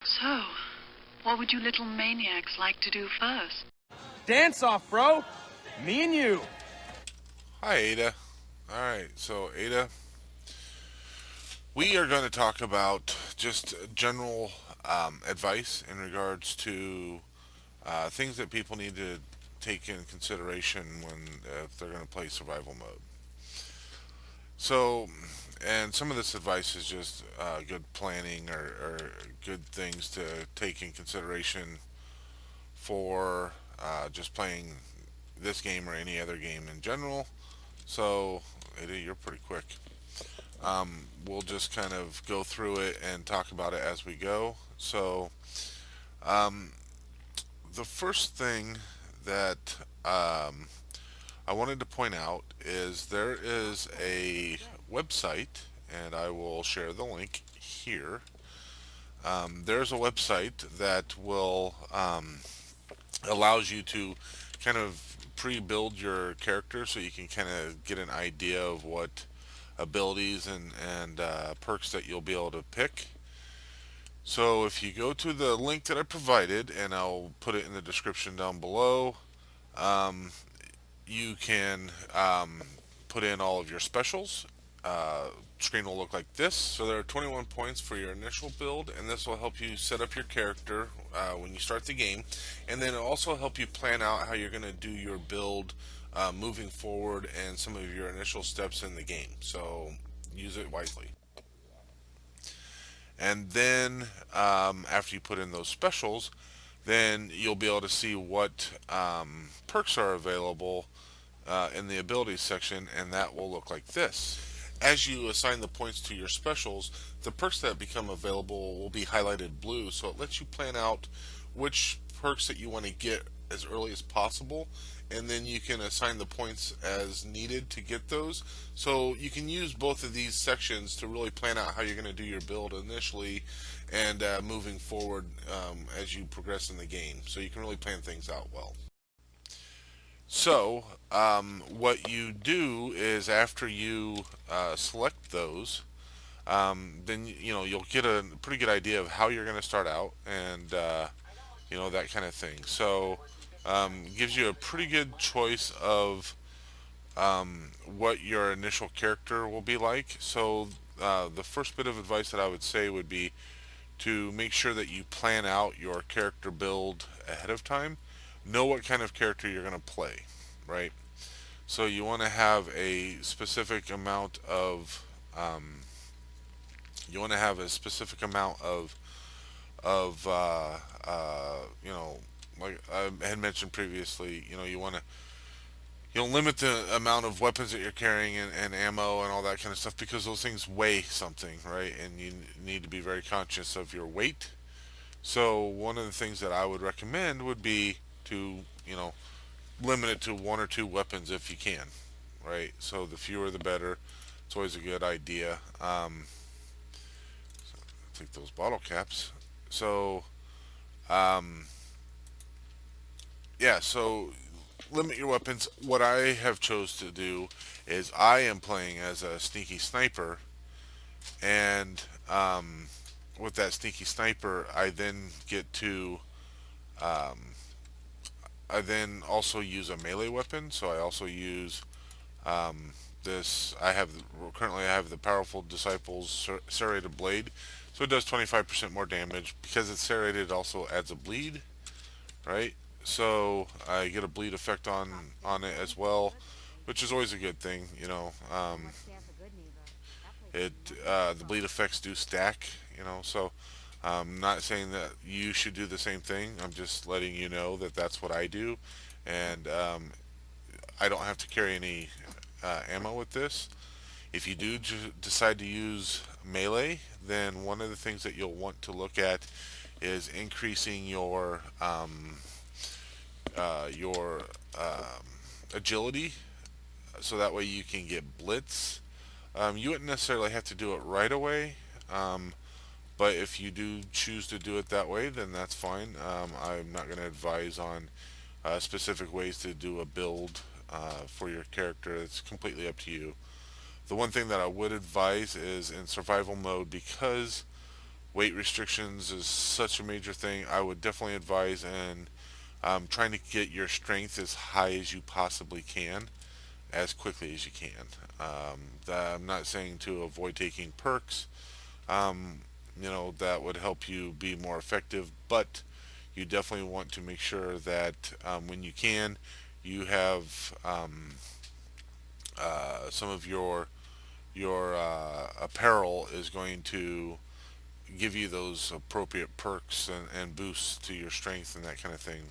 So, what would you little maniacs like to do first? Dance off, bro! Me and you! Hi, Ada. Alright, so Ada, we are going to talk about just general advice in regards to things that people need to take in consideration when if they're going to play survival mode. So, and some of this advice is just good planning or good things to take in consideration for just playing this game or any other game in general. So, Ada, you're pretty quick. We'll just kind of go through it and talk about it as we go. So, um, the first thing that I wanted to point out is there is a website, and I will share the link here. There's a website that will allows you to kind of pre-build your character so you can kind of get an idea of what abilities and perks that you'll be able to pick. So if you go to the link that I provided, and I'll put it in the description down below, um, you can put in all of your specials. Screen will look like this. So there are 21 points for your initial build, and this will help you set up your character when you start the game, and then it'll also help you plan out how you're going to do your build moving forward and some of your initial steps in the game. So use it wisely. And then after you put in those specials, then you'll be able to see what perks are available in the abilities section, and that will look like this. As you assign the points to your specials, the perks that become available will be highlighted blue, so it lets you plan out which perks that you want to get as early as possible, and then you can assign the points as needed to get those. So you can use both of these sections to really plan out how you're going to do your build initially and moving forward as you progress in the game. So you can really plan things out well. So, what you do is after you select those, then you'll get a pretty good idea of how you're going to start out, and that kind of thing. So, gives you a pretty good choice of what your initial character will be like. So, the first bit of advice that I would say would be to make sure that you plan out your character build ahead of time. Know what kind of character you're going to play, right? So you want to have a specific amount of like I had mentioned previously, you want to limit the amount of weapons that you're carrying and ammo and all that kind of stuff, because those things weigh something, right? And you need to be very conscious of your weight. So one of the things that I would recommend would be to limit it to one or two weapons if you can, right? So the fewer the better. It's always a good idea. Take those bottle caps. So so limit your weapons. What I have chose to do is I am playing as a sneaky sniper, and with that sneaky sniper, I then get to I then also use a melee weapon. So I also use this. Currently I have the powerful Disciples serrated blade, so it does 25% more damage. Because it's serrated, it also adds a bleed, right? So I get a bleed effect on it as well, which is always a good thing. The bleed effects do stack. So I'm not saying that you should do the same thing. I'm just letting you know that that's what I do, and I don't have to carry any ammo with this. If you do decide to use melee, then one of the things that you'll want to look at is increasing your agility, so that way you can get blitz. You wouldn't necessarily have to do it right away, but if you do choose to do it that way, then that's fine. I'm not going to advise on specific ways to do a build for your character. It's completely up to you. The one thing that I would advise is in survival mode, because Weight restrictions is such a major thing. I would definitely advise and trying to get your strength as high as you possibly can, as quickly as you can. I'm not saying to avoid taking perks. Um, that would help you be more effective, but you definitely want to make sure that when you can, you have some of your apparel is going to give you those appropriate perks and boosts to your strength and that kind of thing.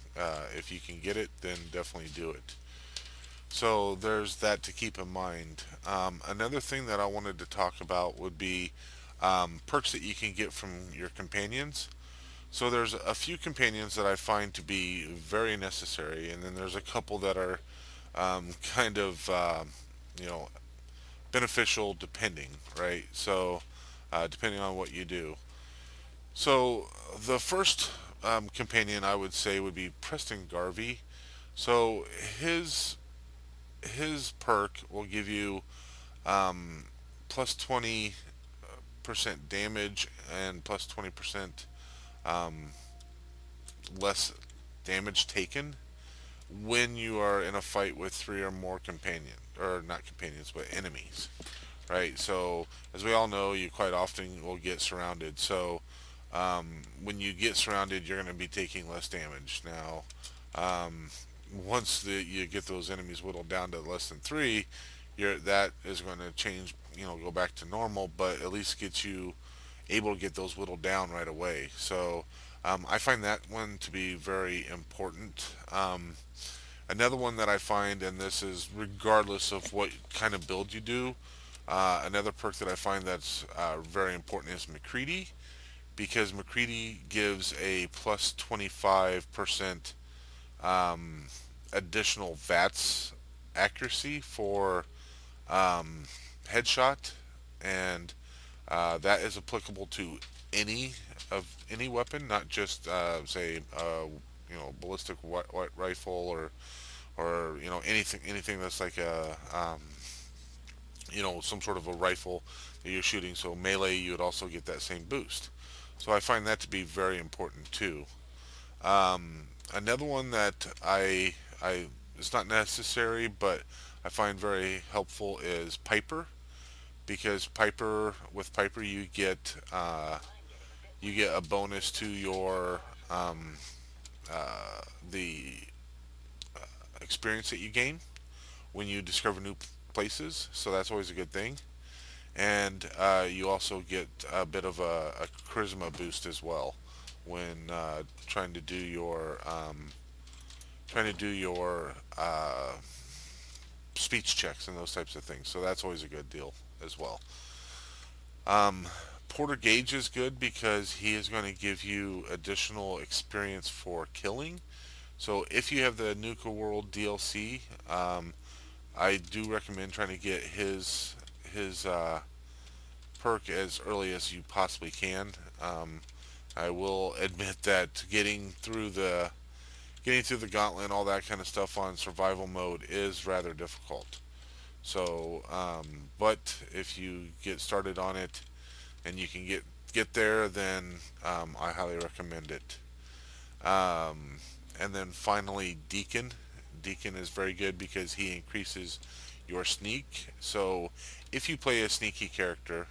If you can get it, then definitely do it. So there's that to keep in mind. Another thing that I wanted to talk about would be perks that you can get from your companions. So there's a few companions that I find to be very necessary, and then there's a couple that are kind of you know beneficial depending, right? So depending on what you do. So the first companion I would say would be Preston Garvey. So his his perk will give you um, plus 20% damage and plus 20% um, less damage taken when you are in a fight with three or more companions, or not companions, but enemies, right? So, as we all know, you quite often will get surrounded. So, when you get surrounded, you're going to be taking less damage. Now, once you get those enemies whittled down to less than three, that is going to change, go back to normal, but at least get you able to get those whittled down right away. So, I find that one to be very important. Another one that I find, and this is regardless of what kind of build you do, another perk that I find that's very important is MacCready, because MacCready gives a plus 25% um, additional VATS accuracy for um, headshot, and that is applicable to any weapon, not just say ballistic rifle or anything that's like a some sort of a rifle that you're shooting. So melee, you would also get that same boost. So I find that to be very important too. Another one that I it's not necessary, but I find very helpful is Piper, because Piper you get a bonus to your the experience that you gain when you discover new places. So that's always a good thing. And you also get a bit of a charisma boost as well when trying to do your speech checks and those types of things. So that's always a good deal as well. Um, Porter Gage is good because he is going to give you additional experience for killing. So if you have the Nuka World DLC, I do recommend trying to get his perk as early as you possibly can. I will admit that getting through the gauntlet and all that kind of stuff on survival mode is rather difficult. So, but if you get started on it and you can get there, then I highly recommend it. And then finally, Deacon. Deacon is very good because he increases your sneak. So if you play a sneaky character,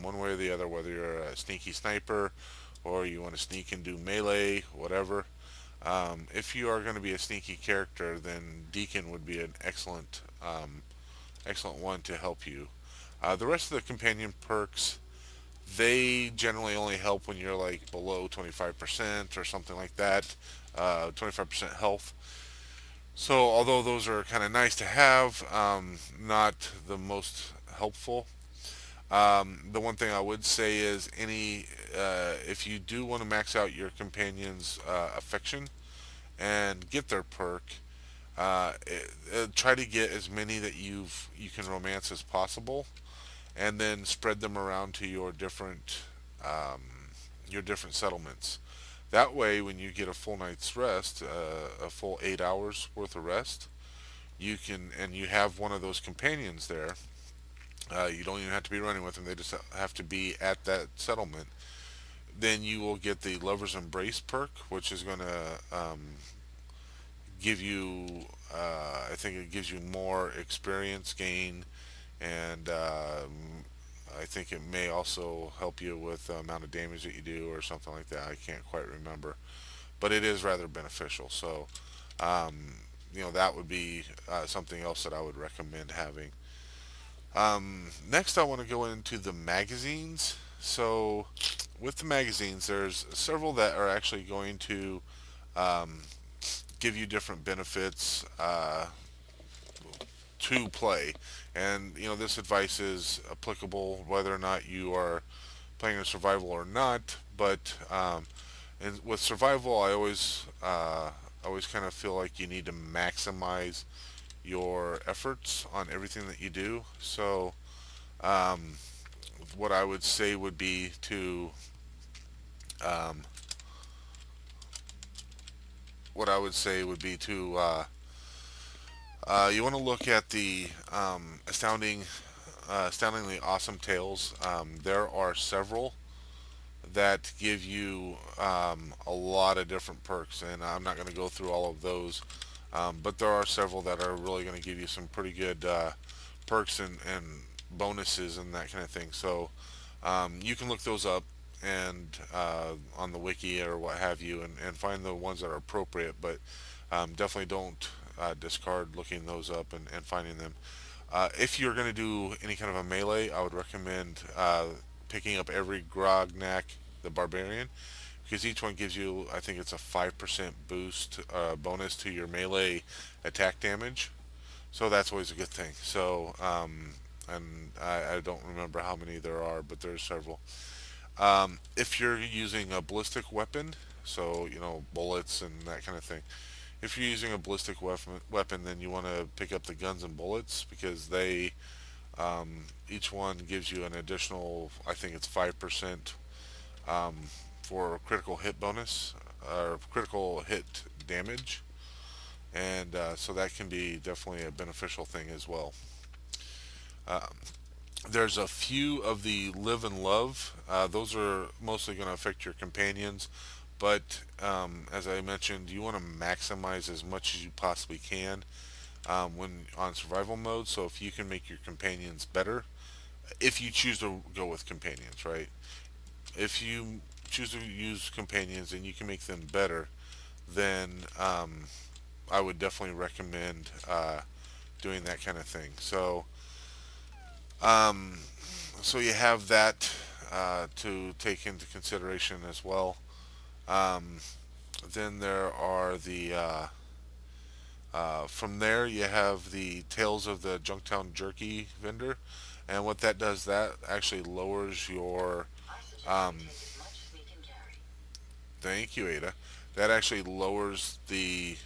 one way or the other, whether you're a sneaky sniper or you want to sneak and do melee, whatever, if you are going to be a sneaky character, then Deacon would be an excellent one to help you. The rest of the companion perks, they generally only help when you're like below 25% or something like that, 25% health. So although those are kind of nice to have, not the most helpful. The one thing I would say is if you do want to max out your companion's affection and get their perk, try to get as many that you can romance as possible, and then spread them around to um, your different settlements. That way, when you get a full night's rest, a full 8 hours worth of rest, and you have one of those companions there. You don't even have to be running with them; they just have to be at that settlement. Then you will get the Lover's Embrace perk, which is going to give you, I think it gives you more experience gain, and I think it may also help you with the amount of damage that you do or something like that. I can't quite remember, but it is rather beneficial. So, um, that would be something else that I would recommend having. Next, I want to go into the magazines. So, with the magazines, there's several that are actually going to um, give you different benefits to play. And, this advice is applicable whether or not you are playing a survival or not. But and with survival, I always kind of feel like you need to maximize your efforts on everything that you do. So, um, what I would say would be to um, what I would say would be to you want to look at the astoundingly awesome tales. There are several that give you a lot of different perks, and I'm not going to go through all of those, but there are several that are really going to give you some pretty good perks and bonuses and that kind of thing. So you can look those up and on the wiki or what have you, and find the ones that are appropriate, but definitely don't discard looking those up and finding them. If you're going to do any kind of a melee, I would recommend picking up every Grognak, the Barbarian, because each one gives you, I think it's a 5% boost bonus to your melee attack damage. So that's always a good thing. So, and I don't remember how many there are, but there's several. If you're using a ballistic weapon, so, bullets and that kind of thing, if you're using a ballistic weapon, then you want to pick up the guns and bullets, because each one gives you an additional, I think it's 5% um, for critical hit bonus or critical hit damage, and so that can be definitely a beneficial thing as well. Um, there's a few of the live and love. Those are mostly going to affect your companions, but as I mentioned, you want to maximize as much as you possibly can when on survival mode. So if you can make your companions better, if you choose to go with companions, right? If you choose to use companions and you can make them better, then I would definitely recommend doing that kind of thing. Um, so you have that to take into consideration as well. Um, then there are from there you have the Tales of the Junktown Jerky Vendor, and what that does, that actually lowers your um, thank you, Ada. That actually lowers the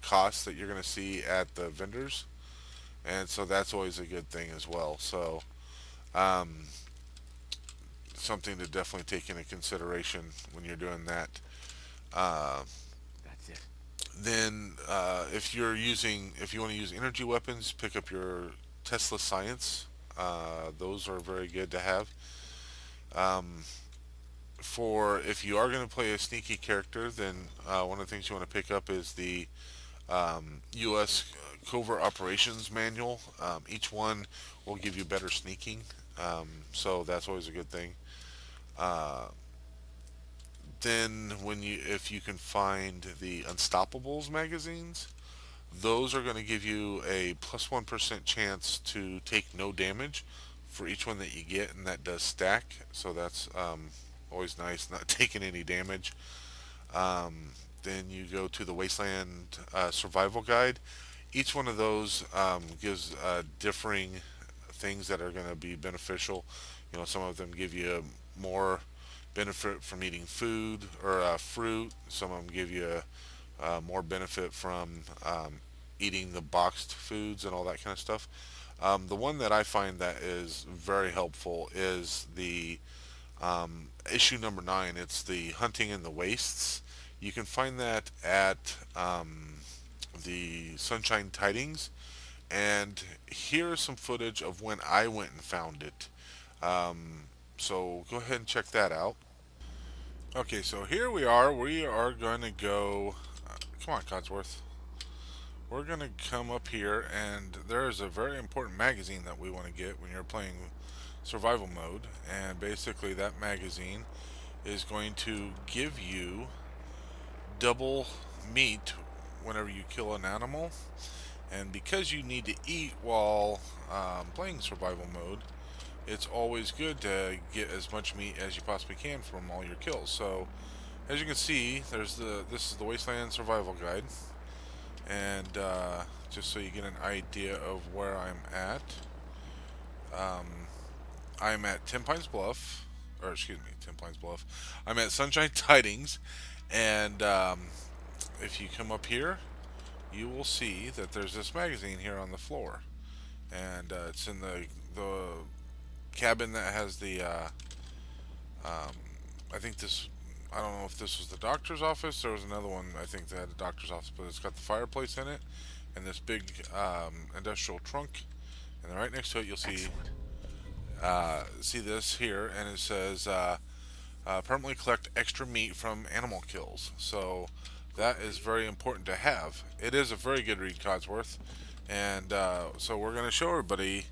cost that you're going to see at the vendors, and so that's always a good thing as well. So um, something to definitely take into consideration when you're doing that. Uh, That's it. then if you want to use energy weapons, pick up your Tesla Science. Those are very good to have. Um, for if you are going to play a sneaky character, then one of the things you want to pick up is the U.S. Covert Operations Manual. Each one will give you better sneaking, so that's always a good thing. Uh, then if you can find the Unstoppables magazines, those are going to give you a plus 1% chance to take no damage for each one that you get, and that does stack. So that's always nice, not taking any damage. Um, then you go to the Wasteland Survival Guide. Each one of those gives differing things that are going to be beneficial. Some of them give you more benefit from eating food or fruit. Some of them give you more benefit from eating the boxed foods and all that kind of stuff. The one that I find that is very helpful is the issue number 9. It's the Hunting in the Wastes. You can find that at the Sunshine Tidings, and here's some footage of when I went and found it. So go ahead and check that out. Okay, so here we are. We are going to go. Come on, Codsworth. We're going to come up here, and there is a very important magazine that we want to get when you're playing survival mode. And basically, that magazine is going to give you double meat whenever you kill an animal. And because you need to eat while playing survival mode, it's always good to get as much meat as you possibly can from all your kills. So, as you can see, this is the Wasteland Survival Guide, and just so you get an idea of where I'm at, I'm at 10 Pines Bluff, or excuse me, 10 Pines Bluff. I'm at Sunshine Tidings, and if you come up here, you will see that there's this magazine here on the floor, and it's in the cabin that has the I think this. I don't know if this was the doctor's office. There was another one I think that had a doctor's office, but it's got the fireplace in it and this big industrial trunk. And then right next to it, you'll see this here, and it says permanently collect extra meat from animal kills. So that is very important to have. It is a very good read, Codsworth, and so we're going to show everybody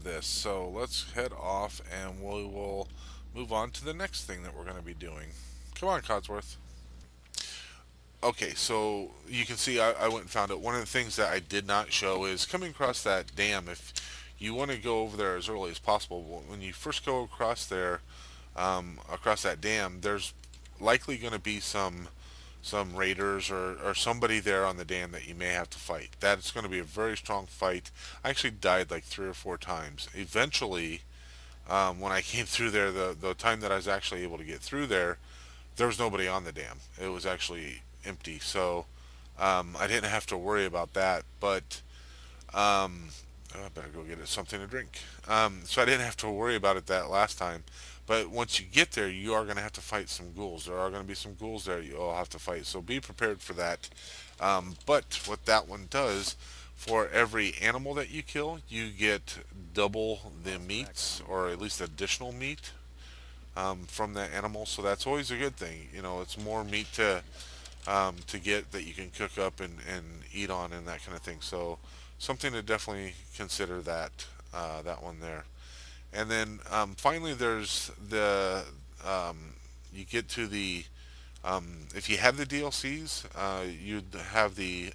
this. So let's head off, and we will move on to the next thing that we're going to be doing. Come on, Codsworth. Okay, so you can see I went and found it. One of the things that I did not show is coming across that dam. If you want to go over there as early as possible, when you first go across there, across that dam, there's likely going to be some raiders or somebody there on the dam that you may have to fight. That's going to be a very strong fight. I actually died like 3 or 4 times. Eventually, when I came through there, the time that I was actually able to get through there was nobody on the dam. It was actually empty, so I didn't have to worry about that. But I better go get something to drink. So I didn't have to worry about it that last time. But once you get there, you are going to have to fight some ghouls. There are going to be some ghouls there you'll have to fight. So be prepared for that. But what that one does, for every animal that you kill, you get double the meats, or at least additional meat from that animal. So that's always a good thing. You know, it's more meat to get that you can cook up and eat on and that kind of thing. So something to definitely consider that one there. And then finally, there's the you get to the if you have the DLCs, you'd have the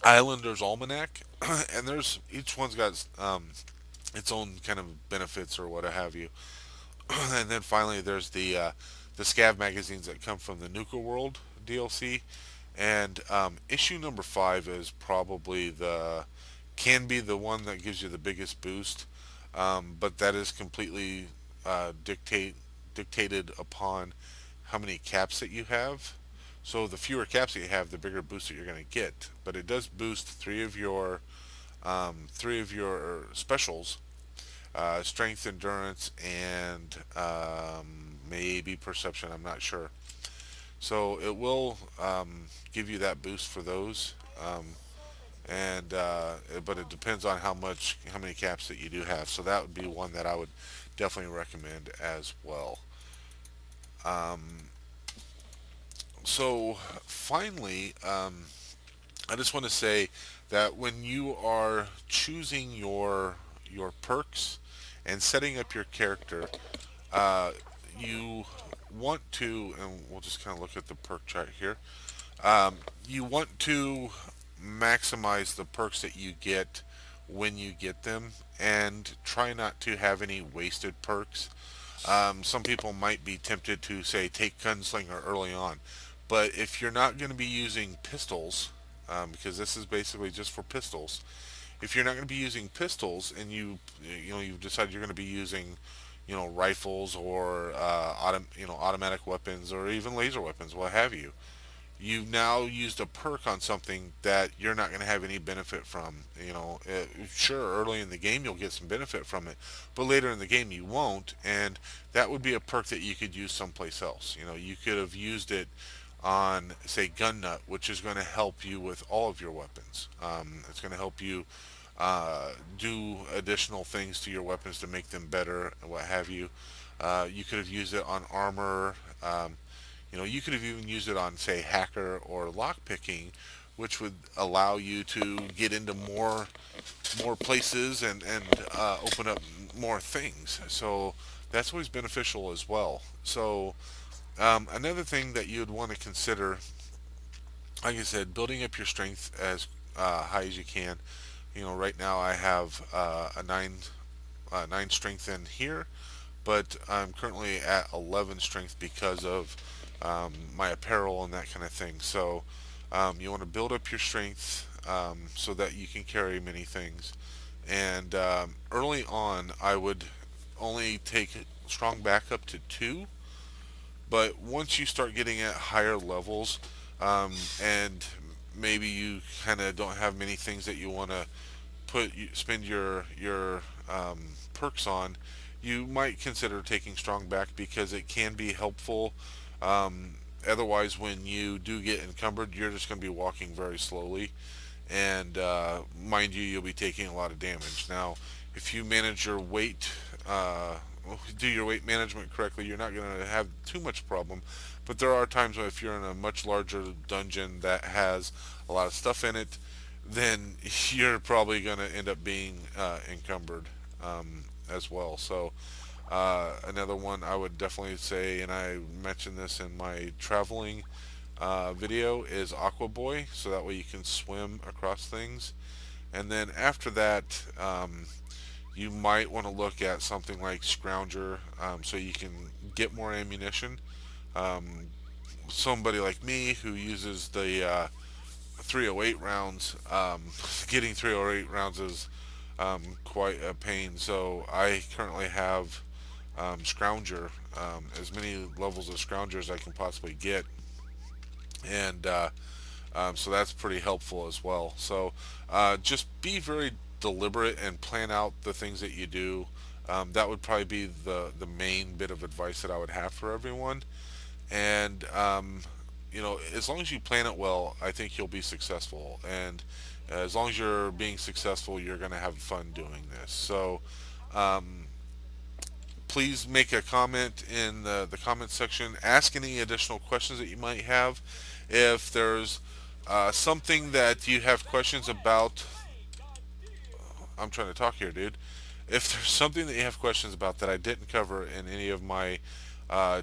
Islander's Almanac, and there's each one's got its own kind of benefits or what have you. And then finally, there's the SCAV magazines that come from the Nuka World DLC, and issue number 5 is probably can be the one that gives you the biggest boost, but that is completely dictated upon how many caps that you have. So the fewer caps that you have, the bigger boost that you're going to get. But it does boost three of your specials: strength, endurance, and maybe perception. I'm not sure. So it will give you that boost for those, but it depends on how many caps that you do have. So that would be one that I would definitely recommend as well. So finally, I just want to say that when you are choosing your perks and setting up your character, you want to, and we'll just kind of look at the perk chart here. You want to maximize the perks that you get when you get them, and try not to have any wasted perks. Some people might be tempted to say take Gunslinger early on, but if you're not going to be using pistols, because this is basically just for pistols, if you're not going to be using pistols and you've decided you're going to be using rifles or automatic weapons or even laser weapons, what have you, you've now used a perk on something that you're not going to have any benefit from. Sure, early in the game you'll get some benefit from it, but later in the game you won't, and that would be a perk that you could use someplace else. You could have used it on, say, Gun Nut, which is going to help you with all of your weapons. It's going to help you do additional things to your weapons to make them better, and what have you. You could have used it on armor. You could have even used it on, say, hacker or lockpicking, which would allow you to get into more places and open up more things. So that's always beneficial as well. So another thing that you'd want to consider, like I said, building up your strength as high as you can. Right now I have a nine strength in here, but I'm currently at 11 strength because of my apparel and that kind of thing. So you want to build up your strength so that you can carry many things. And early on, I would only take strong back up to 2. But once you start getting at higher levels, and maybe you kind of don't have many things that you want to spend your perks on, you might consider taking strong back because it can be helpful. Otherwise, when you do get encumbered, you're just going to be walking very slowly, and mind you, you'll be taking a lot of damage. Now, if you manage your weight, do your weight management correctly, you're not going to have too much problem. But there are times when if you're in a much larger dungeon that has a lot of stuff in it, then you're probably going to end up being encumbered as well. So another one I would definitely say, and I mentioned this in my traveling video, is Aqua Boy, so that way you can swim across things. And then after that, you might want to look at something like Scrounger, so you can get more ammunition. Somebody like me who uses the 308 rounds, getting 308 rounds is quite a pain. So I currently have Scrounger, as many levels of Scrounger as I can possibly get, and so that's pretty helpful as well. So just be very deliberate and plan out the things that you do. That would probably be the main bit of advice that I would have for everyone. And as long as you plan it well, I think you'll be successful. And as long as you're being successful, you're going to have fun doing this. So please make a comment in the comment section. Ask any additional questions that you might have. If there's something that you have questions about, I'm trying to talk here, dude. If there's something that you have questions about that I didn't cover in any of my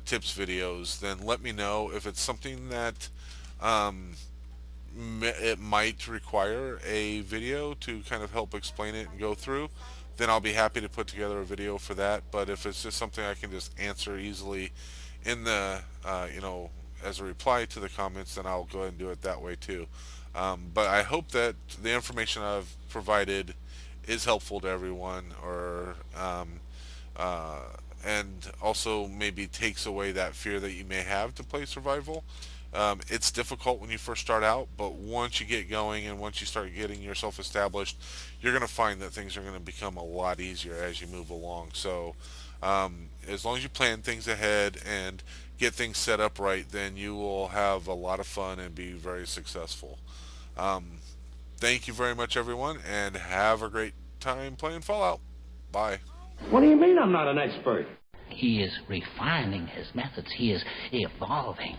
tips videos, then let me know. If it's something that it might require a video to kind of help explain it and go through, then I'll be happy to put together a video for that. But if it's just something I can just answer easily in the as a reply to the comments, then I'll go ahead and do it that way too. But I hope that the information I've provided is helpful to everyone, or and also maybe takes away that fear that you may have to play survival. It's difficult when you first start out, but once you get going and once you start getting yourself established, you're going to find that things are going to become a lot easier as you move along. So as long as you plan things ahead and get things set up right, then you will have a lot of fun and be very successful. Thank you very much, everyone, and have a great time playing Fallout. Bye. What do you mean I'm not an expert? He is refining his methods. He is evolving.